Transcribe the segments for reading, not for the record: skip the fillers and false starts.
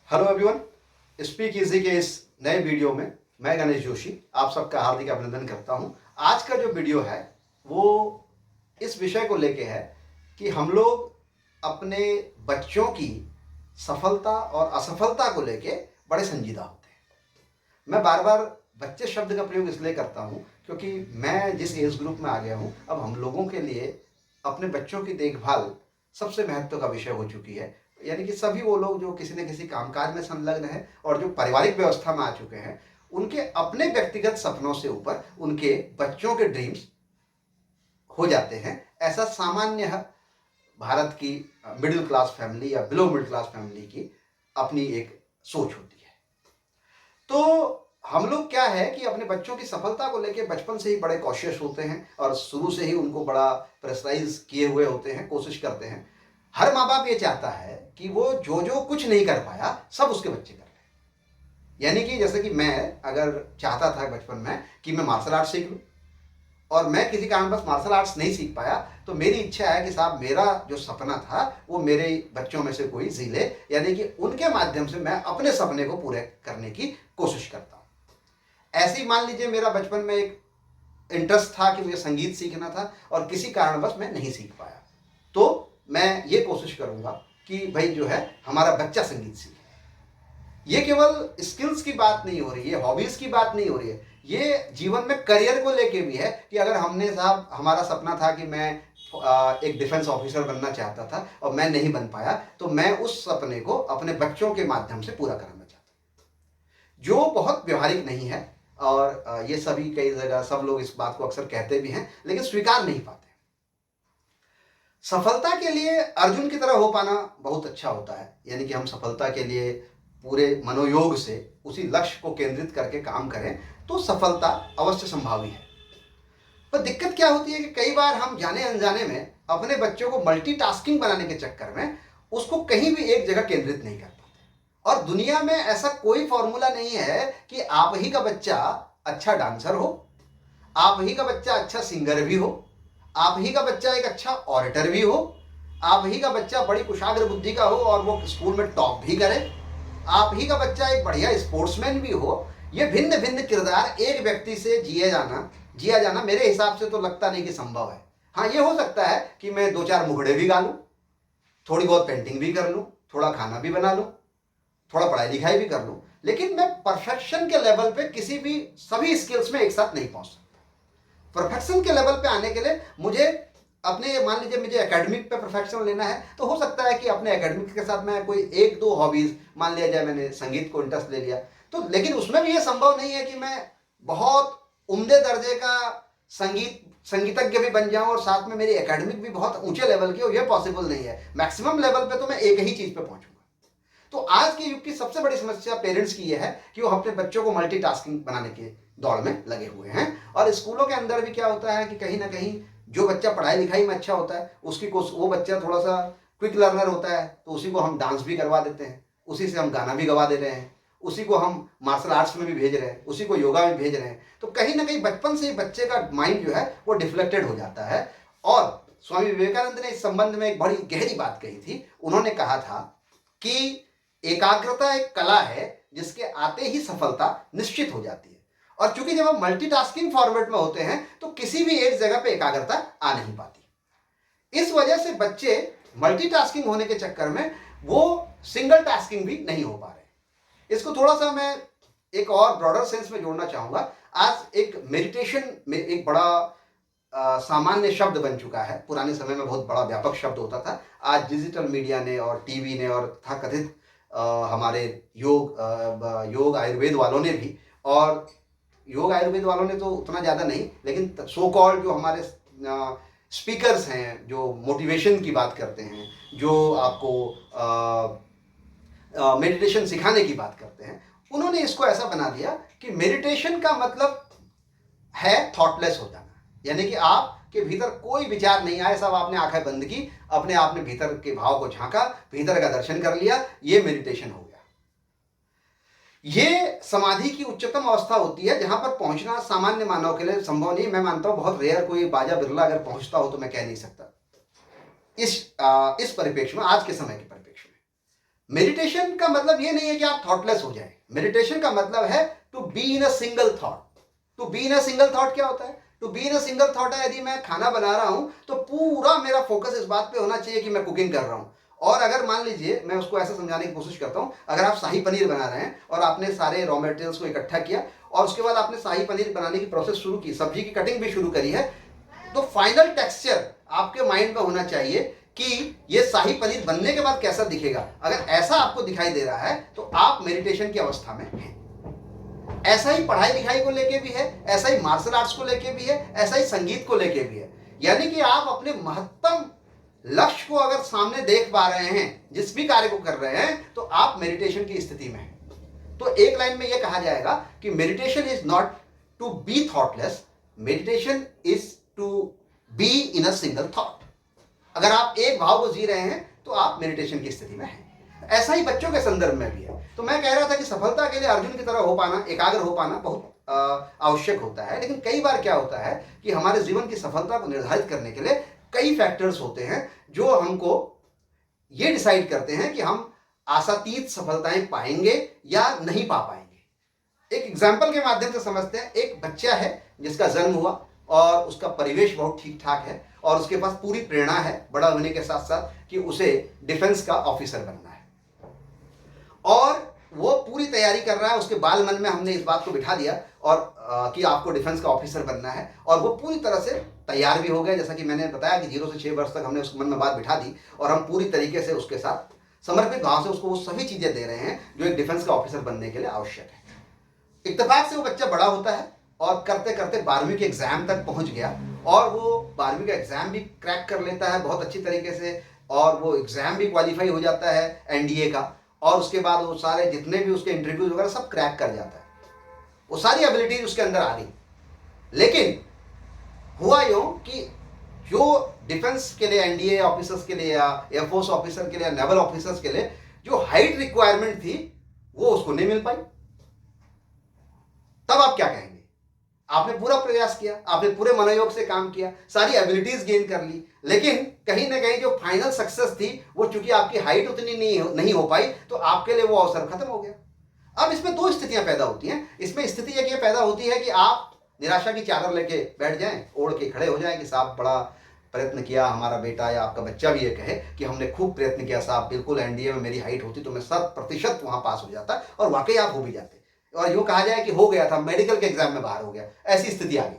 Hello everyone, speak easy के इस नए वीडियो में मैं गणेश जोशी आप सबका हार्दिक अभिनंदन करता हूं। आज का जो वीडियो है वो इस विषय को लेके है कि हम लोग अपने बच्चों की सफलता और असफलता को लेके बड़े संजीदा होते हैं। मैं बार बार बच्चे शब्द का प्रयोग इसलिए करता हूं क्योंकि मैं जिस एज ग्रुप में आ गया हूं, अब हम लोगों के लिए अपने बच्चों की देखभाल सबसे महत्व का विषय हो चुकी है। यानी कि सभी वो लोग जो किसी न किसी कामकाज में संलग्न हैं और जो पारिवारिक व्यवस्था में आ चुके हैं, उनके अपने व्यक्तिगत सपनों से ऊपर उनके बच्चों के ड्रीम्स हो जाते हैं। ऐसा सामान्य भारत की मिडिल क्लास फैमिली या बिलो मिडिल क्लास फैमिली की अपनी एक सोच होती है। तो हम लोग क्या है कि अपने बच्चों की सफलता को लेकर बचपन से ही बड़े कॉशियस होते हैं और शुरू से ही उनको बड़ा प्रेशराइज किए हुए होते हैं, कोशिश करते हैं। हर माँ बाप ये चाहता है कि वो जो जो कुछ नहीं कर पाया सब उसके बच्चे कर लें। यानी कि जैसे कि मैं अगर चाहता था बचपन में कि मैं मार्शल आर्ट सीख लूँ और मैं किसी कारणवश मार्शल आर्ट्स नहीं सीख पाया, तो मेरी इच्छा है कि साहब मेरा जो सपना था वो मेरे बच्चों में से कोई जी ले, यानी कि उनके माध्यम से मैं अपने सपने को पूरे करने की कोशिश करता हूँ। ऐसे ही मान लीजिए मेरा बचपन में एक इंटरेस्ट था कि मुझे संगीत सीखना था और किसी कारणवश मैं नहीं सीख पाया, तो मैं ये कोशिश करूंगा कि भाई जो है हमारा बच्चा संगीत सीखे। ये केवल स्किल्स की बात नहीं हो रही है, हॉबीज की बात नहीं हो रही है, ये जीवन में करियर को लेके भी है कि अगर हमने साहब हमारा सपना था कि मैं एक डिफेंस ऑफिसर बनना चाहता था और मैं नहीं बन पाया, तो मैं उस सपने को अपने बच्चों के माध्यम से पूरा कराना चाहता हूँ, जो बहुत व्यवहारिक नहीं है। और ये सभी कई जगह सब लोग इस बात को अक्सर कहते भी हैं लेकिन स्वीकार नहीं पाते। सफलता के लिए अर्जुन की तरह हो पाना बहुत अच्छा होता है, यानी कि हम सफलता के लिए पूरे मनोयोग से उसी लक्ष्य को केंद्रित करके काम करें तो सफलता अवश्य संभावी है। पर दिक्कत क्या होती है कि कई बार हम जाने अनजाने में अपने बच्चों को मल्टीटास्किंग बनाने के चक्कर में उसको कहीं भी एक जगह केंद्रित नहीं कर पाते। और दुनिया में ऐसा कोई फॉर्मूला नहीं है कि आप ही का बच्चा अच्छा डांसर हो, आप ही का बच्चा अच्छा सिंगर भी हो, आप ही का बच्चा एक अच्छा ऑडिटर भी हो, आप ही का बच्चा बड़ी कुशाग्र बुद्धि का हो और वो स्कूल में टॉप भी करे, आप ही का बच्चा एक बढ़िया स्पोर्ट्समैन भी हो। ये भिन्न भिन्न किरदार एक व्यक्ति से जिया जाना मेरे हिसाब से तो लगता नहीं कि संभव है। हाँ, ये हो सकता है कि मैं दो चार मुखड़े भी गा लूँ, थोड़ी बहुत पेंटिंग भी कर लूँ, थोड़ा खाना भी बना लूँ, थोड़ा पढ़ाई लिखाई भी कर लूँ, लेकिन मैं परफेक्शन के लेवल पे किसी भी सभी स्किल्स में एक साथ नहीं पहुँच सकता। परफेक्शन के लेवल पे आने के लिए मुझे अपने मान लीजिए मुझे एकेडमिक पे परफेक्शन लेना है, तो हो सकता है कि अपने एकेडमिक के साथ मैं कोई एक दो हॉबीज मान लिया जाए, मैंने संगीत को इंटरेस्ट ले लिया तो, लेकिन उसमें भी ये संभव नहीं है कि मैं बहुत उम्दे दर्जे का संगीतज्ञ भी बन जाऊं और साथ में मेरी एकेडमिक भी बहुत ऊंचे लेवल की हो, यह पॉसिबल नहीं है। मैक्सिमम लेवल पे तो मैं एक ही चीज पे पहुंचूंगा। तो आज के युग की सबसे बड़ी समस्या पेरेंट्स की यह है कि वो अपने बच्चों को मल्टीटास्किंग बनाने के दौड़ में लगे हुए हैं। और स्कूलों के अंदर भी क्या होता है कि कहीं ना कहीं जो बच्चा पढ़ाई लिखाई में अच्छा होता है उसकी को वो बच्चा थोड़ा सा क्विक लर्नर होता है, तो उसी को हम डांस भी करवा देते हैं, उसी से हम गाना भी गवा दे रहे हैं, उसी को हम मार्शल आर्ट्स में भी भेज रहे हैं, उसी को योगा में भेज रहे हैं। तो कहीं ना कहीं बचपन से ही बच्चे का माइंड जो है वो डिफ्लेक्टेड हो जाता है। और स्वामी विवेकानंद ने इस संबंध में एक बड़ी गहरी बात कही थी। उन्होंने कहा था कि एकाग्रता एक कला है जिसके आते ही सफलता निश्चित हो जाती है। और चूंकि जब हम मल्टीटास्किंग फॉर्मेट में होते हैं तो किसी भी एक जगह पे एकाग्रता आ नहीं पाती। इस वजह से बच्चे मल्टीटास्किंग होने के चक्कर में वो सिंगल टास्किंग भी नहीं हो पा रहे। इसको थोड़ा सा मैं एक और ब्रॉडर सेंस में जोड़ना चाहूंगा। आज एक मेडिटेशन में एक बड़ा सामान्य शब्द बन चुका है, पुराने समय में बहुत बड़ा व्यापक शब्द होता था। आज डिजिटल मीडिया ने और टीवी ने और तथाकथित हमारे योग आयुर्वेद वालों ने भी, और योग आयुर्वेद वालों ने तो उतना ज़्यादा नहीं, लेकिन सो कॉल्ड जो हमारे स्पीकर्स हैं जो मोटिवेशन की बात करते हैं, जो आपको मेडिटेशन सिखाने की बात करते हैं, उन्होंने इसको ऐसा बना दिया कि मेडिटेशन का मतलब है थॉटलेस हो जाना। यानी कि आपके भीतर कोई विचार नहीं आए, सब आपने आंखें बंद की, अपने आपने भीतर के भाव को झांका, भीतर का दर्शन कर लिया, ये मेडिटेशन हो गया। ये समाधि की उच्चतम अवस्था होती है जहां पर पहुंचना सामान्य मानव के लिए संभव नहीं। मैं मानता हूं बहुत रेयर, कोई बाजा बिरला अगर पहुंचता हो तो मैं कह नहीं सकता इस परिप्रेक्ष्य में, आज के समय के परिप्रेक्ष्य में। मेडिटेशन का मतलब ये नहीं है कि आप थॉटलेस हो जाएं। मेडिटेशन का मतलब है to be in a single thought. To be in a single thought क्या होता है? To be in a single thought है, यदि मैं खाना बना रहा हूं तो पूरा मेरा फोकस इस बात पे होना चाहिए कि मैं कुकिंग कर रहा हूं। और अगर मान लीजिए, मैं उसको ऐसे समझाने की कोशिश करता हूं, अगर आप शाही पनीर बना रहे हैं और आपने सारे रॉ मटेरियल्स को इकट्ठा किया और उसके बाद आपने शाही पनीर बनाने की प्रोसेस शुरू की, सब्जी की कटिंग भी शुरू करी है, तो फाइनल टेक्सचर आपके माइंड में होना चाहिए कि ये शाही पनीर बनने के बाद कैसा दिखेगा। अगर ऐसा आपको दिखाई दे रहा है तो आप मेडिटेशन की अवस्था में हैं। ऐसा ही पढ़ाई लिखाई को लेके भी है, ऐसा ही मार्शल आर्ट्स को लेके भी है, ऐसा ही संगीत को लेके भी है। यानी कि आप अपने महत्तम लक्ष्य को अगर सामने देख पा रहे हैं, जिस भी कार्य को कर रहे हैं, तो आप मेडिटेशन की स्थिति में हैं। तो एक लाइन में यह कहा जाएगा कि meditation is not to be thoughtless, meditation is to be in a single thought. अगर आप एक भाव को जी रहे हैं तो आप मेडिटेशन की स्थिति में हैं। ऐसा ही बच्चों के संदर्भ में भी है। तो मैं कह रहा था कि सफलता के लिए अर्जुन की तरह हो पाना, एकाग्र हो पाना बहुत आवश्यक होता है। लेकिन कई बार क्या होता है कि हमारे जीवन की सफलता को निर्धारित करने के लिए कई फैक्टर्स होते हैं जो हमको ये डिसाइड करते हैं कि हम आशातीत सफलताएं पाएंगे या नहीं पा पाएंगे। एक एग्जाम्पल के माध्यम से समझते हैं। एक बच्चा है जिसका जन्म हुआ और उसका परिवेश बहुत ठीक ठाक है और उसके पास पूरी प्रेरणा है बड़ा होने के साथ साथ कि उसे डिफेंस का ऑफिसर बनना है, और वो पूरी तैयारी कर रहा है। उसके बाल मन में हमने इस बात को बिठा दिया और कि आपको डिफेंस का ऑफिसर बनना है, और वो पूरी तरह से तैयार भी हो गया। जैसा कि मैंने बताया कि 0 से 6 वर्ष तक हमने उसके मन में बात बिठा दी और हम पूरी तरीके से उसके साथ समर्पित भाव से उसको वो सभी चीजें दे रहे हैं जो एक डिफेंस का ऑफिसर बनने के लिए आवश्यक है। इत्तेफाक से वो बच्चा बड़ा होता है और करते करते 12वीं के एग्जाम तक पहुंच गया, और वो 12वीं का एग्जाम भी क्रैक कर लेता है बहुत अच्छी तरीके से, और वो एग्जाम भी क्वालिफाई हो जाता है एनडीए का, और उसके बाद वो सारे जितने भी उसके इंटरव्यूज वगैरह सब क्रैक कर जाता है। वो सारी एबिलिटीज उसके अंदर आ गई। लेकिन हुआ यूं कि जो डिफेंस के लिए, एनडीए ऑफिसर्स के लिए या एयरफोर्स ऑफिसर के लिए, नेवल ऑफिसर्स के लिए जो हाइट रिक्वायरमेंट थी वो उसको नहीं मिल पाई। तब आप क्या कहेंगे? आपने पूरा प्रयास किया, आपने पूरे मनोयोग से काम किया, सारी एबिलिटीज गेन कर ली, लेकिन कहीं ना कहीं जो फाइनल सक्सेस थी वो चूंकि आपकी हाइट उतनी नहीं हो पाई, तो आपके लिए वो अवसर खत्म हो गया। अब इसमें दो स्थितियां पैदा होती हैं। इसमें स्थिति एक ये पैदा होती है कि आप निराशा की चादर लेके बैठ जाएं, ओढ़ के खड़े हो जाएं कि साहब बड़ा प्रयत्न किया, हमारा बेटा या आपका बच्चा भी ये कहे कि हमने खूब प्रयत्न किया साहब, बिल्कुल एनडीए में मेरी हाइट होती तो मैं 100% वहां पास हो जाता, और वाकई आप हो भी जाते, और यूं कहा जाए कि हो गया था, मेडिकल के एग्जाम में बाहर हो गया, ऐसी स्थिति आ गई।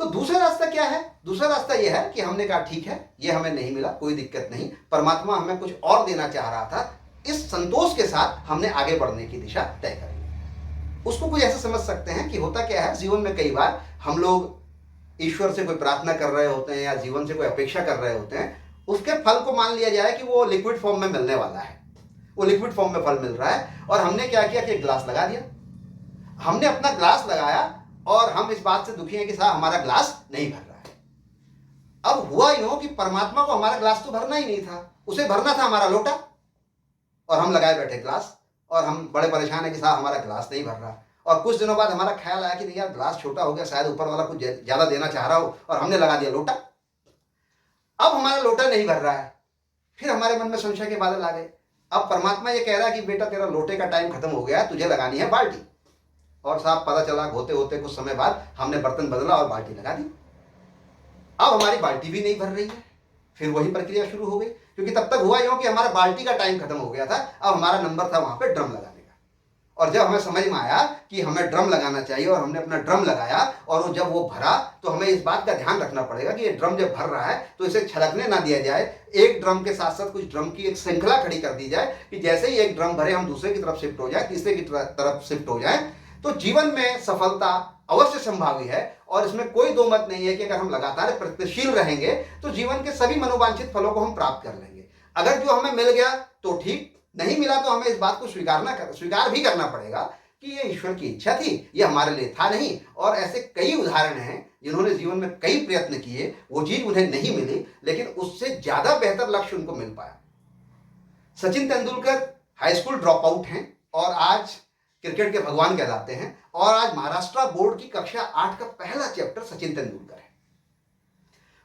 तो दूसरा रास्ता क्या है? दूसरा रास्ता यह है कि हमने कहा ठीक है, ये हमें नहीं मिला, कोई दिक्कत नहीं, परमात्मा हमें कुछ और देना चाह रहा था, इस संतोष के साथ हमने आगे बढ़ने की दिशा तय कर ली। उसको कुछ ऐसे समझ सकते हैं कि होता क्या है, जीवन में कई बार हम लोग ईश्वर से कोई प्रार्थना कर रहे होते हैं या जीवन से कोई अपेक्षा कर रहे होते हैं, उसके फल को मान लिया जाए कि वो लिक्विड फॉर्म में मिलने वाला है, वो लिक्विड फॉर्म में फल मिल रहा है, और हमने क्या किया कि एक ग्लास लगा दिया। हमने अपना ग्लास लगाया और हम इस बात से दुखी हैं कि साहब हमारा ग्लास नहीं भर रहा है। अब हुआ यूं कि परमात्मा को हमारा ग्लास तो भरना ही नहीं था, उसे भरना था हमारा लोटा, और हम लगाए बैठे ग्लास, और हम बड़े परेशान हैं कि साहब हमारा ग्लास नहीं भर रहा। और कुछ दिनों बाद हमारा ख्याल आया कि नहीं यार, ग्लास छोटा हो गया, शायद ऊपर वाला कुछ ज्यादा देना चाह रहा हो, और हमने लगा दिया लोटा। अब हमारा लोटा नहीं भर रहा है, फिर हमारे मन में संशय के बादल आ गए। अब परमात्मा ये कह रहा है कि बेटा तेरा लोटे का टाइम खत्म हो गया, तुझे लगानी है बाल्टी। और साहब पता चला होते होते कुछ समय बाद हमने बर्तन बदला और बाल्टी लगा दी। अब हमारी बाल्टी भी नहीं भर रही है। फिर वही प्रक्रिया शुरू हो गई, क्योंकि तब तक हुआ यूं कि हमारा बाल्टी का टाइम खत्म हो गया था, अब हमारा नंबर था वहां पे ड्रम लगाने का। और जब हमें समझ में आया कि हमें ड्रम लगाना चाहिए और हमने अपना ड्रम लगाया, और वो जब वो भरा, तो हमें इस बात का ध्यान रखना पड़ेगा कि ये ड्रम जब भर रहा है तो इसे छलकने ना दिया जाए। एक ड्रम के साथ साथ कुछ ड्रम की एक श्रृंखला खड़ी कर दी जाए कि जैसे ही एक ड्रम भरे हम दूसरे की तरफ शिफ्ट हो जाए, तीसरे की तरफ शिफ्ट हो जाए। तो जीवन में सफलता अवश्य संभावी है, और इसमें कोई दो मत नहीं है कि अगर हम लगातार प्रयत्नशील रहेंगे तो जीवन के सभी मनोवांछित फलों को हम प्राप्त कर लेंगे। अगर जो हमें मिल गया तो ठीक, नहीं मिला तो हमें इस बात को स्वीकार भी करना पड़ेगा कि ये ईश्वर की इच्छा थी, ये हमारे लिए था नहीं। और ऐसे कई उदाहरण हैं जिन्होंने जीवन में कई प्रयत्न किए, वो चीज उन्हें नहीं मिली, लेकिन उससे ज्यादा बेहतर लक्ष्य उनको मिल पाया। Sachin Tendulkar high school drop out हैं और आज क्रिकेट के भगवान कहलाते हैं, और आज महाराष्ट्र बोर्ड की कक्षा 8 का पहला चैप्टर सचिन तेंदुलकर है।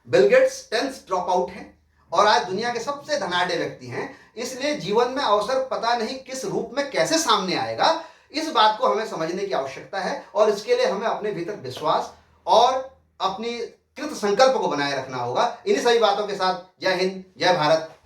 Bill Gates 10th drop out हैं और आज दुनिया के सबसे धनाढ़ व्यक्ति हैं। इसलिए जीवन में अवसर पता नहीं किस रूप में कैसे सामने आएगा, इस बात को हमें समझने की आवश्यकता है और इसके लिए हमें अपने भीतर विश्वास और अपनी कृत संकल्प को बनाए रखना होगा। इन्हीं सभी बातों के साथ जय हिंद, जय भारत।